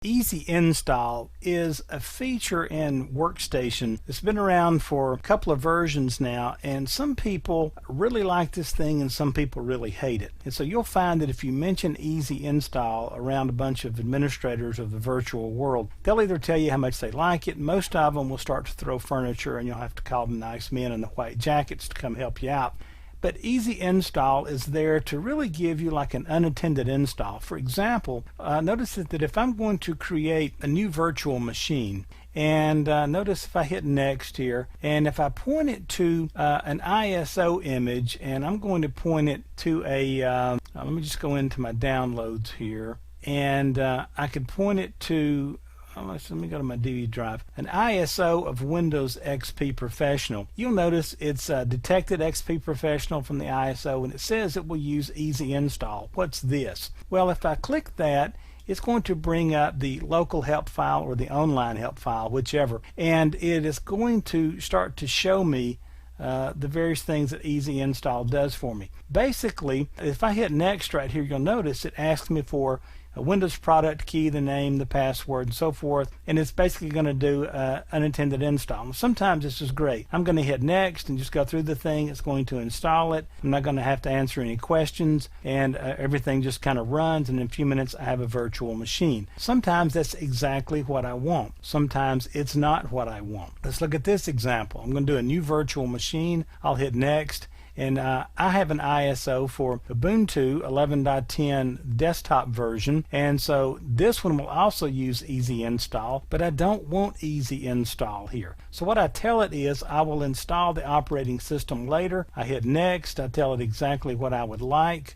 Easy Install is a feature in Workstation that's been around for a couple of versions now, and some people really like this thing and some people really hate it. And so you'll find that if you mention Easy Install around a bunch of administrators of the virtual world, they'll either tell you how much they like it. Most of them will start to throw furniture, and you'll have to call the nice men in the white jackets to come help you out. But Easy Install is there to really give you like an unattended install. For example, notice that if I'm going to create a new virtual machine, and notice if I hit next here, and if I point it to an ISO image, and I'm going to point it to a, let me just go into my downloads here, and I could point it to, let me go to my DVD drive, an ISO of Windows XP Professional. You'll notice it's detected XP Professional from the ISO, and it says it will use Easy Install. What's this? Well, if I click that, it's going to bring up the local help file or the online help file, whichever, and it is going to start to show me the various things that Easy Install does for me. Basically, if I hit next right here, you'll notice it asks me for a Windows product key, the name, the password, and so forth, and it's basically going to do unattended install. Sometimes this is great. I'm going to hit next and just go through the thing. It's going to install it. I'm not going to have to answer any questions, and everything just kind of runs, and in a few minutes I have a virtual machine. Sometimes that's exactly what I want. Sometimes it's not what I want. Let's look at this example. I'm going to do a new virtual machine. I'll hit next. And I have an ISO for Ubuntu 11.10 desktop version, and so this one will also use Easy Install, but I don't want Easy Install here. So what I tell it is I will install the operating system later. I hit next. I tell it exactly what I would like.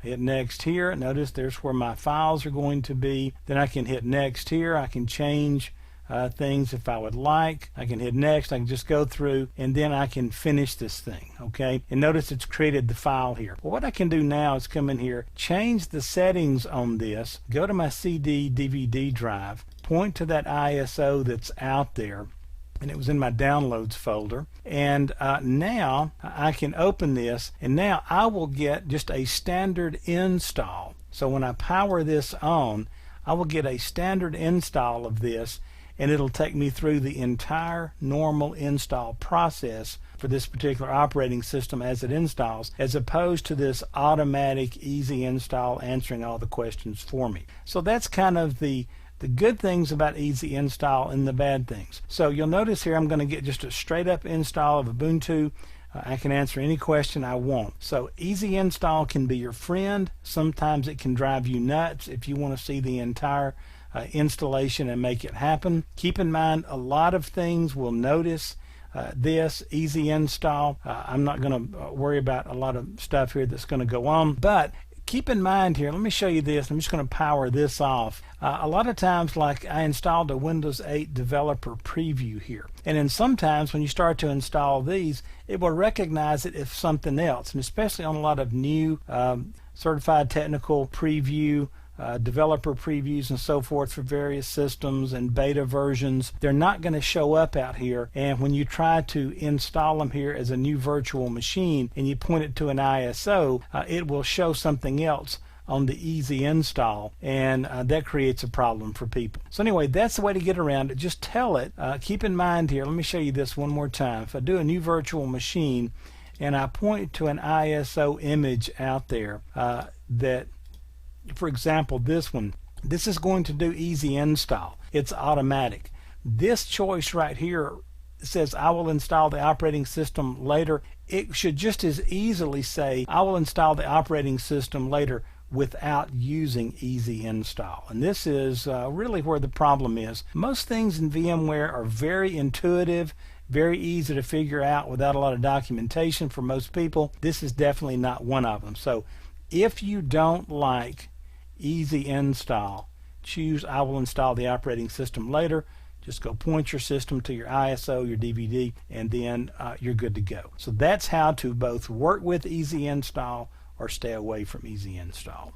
I hit next here. Notice there's where my files are going to be. Then I can hit next here. I can change things if I would like. I can hit next. I can just go through, and then I can finish this thing. Okay, and notice it's created the file here. Well, what I can do now is come in here, change the settings on this, go to my CD DVD drive, point to that ISO that's out there, and it was in my downloads folder, and now I can open this, and now I will get just a standard install. So when I power this on, I will get a standard install of this, and it'll take me through the entire normal install process for this particular operating system as it installs, as opposed to this automatic Easy Install answering all the questions for me. So that's kind of the good things about Easy Install and the bad things. So you'll notice here I'm going to get just a straight up install of Ubuntu. I can answer any question I want. So Easy Install can be your friend. Sometimes it can drive you nuts if you want to see the entire installation and make it happen. Keep in mind, a lot of things will notice this Easy Install. I'm not going to worry about a lot of stuff here that's going to go on, but keep in mind here, let me show you this. I'm just going to power this off. A lot of times, like I installed a Windows 8 developer preview here, and then sometimes when you start to install these, it will recognize it as something else, and especially on a lot of new certified technical preview developer previews and so forth for various systems and beta versions, they're not going to show up out here. And when you try to install them here as a new virtual machine and you point it to an ISO, it will show something else on the Easy Install, and that creates a problem for people. So anyway, that's the way to get around it. Just tell it. Keep in mind here, let me show you this one more time. If I do a new virtual machine and I point to an ISO image out there that, for example, this one, this is going to do Easy Install. It's automatic. This choice right here says I will install the operating system later. It should just as easily say I will install the operating system later without using Easy Install. And this is really where the problem is. Most things in VMware are very intuitive, very easy to figure out without a lot of documentation for most people. This is definitely not one of them. So if you don't like Easy Install, choose I will install the operating system later. Just go point your system to your ISO, your DVD, and then you're good to go. So that's how to both work with Easy Install or stay away from Easy Install.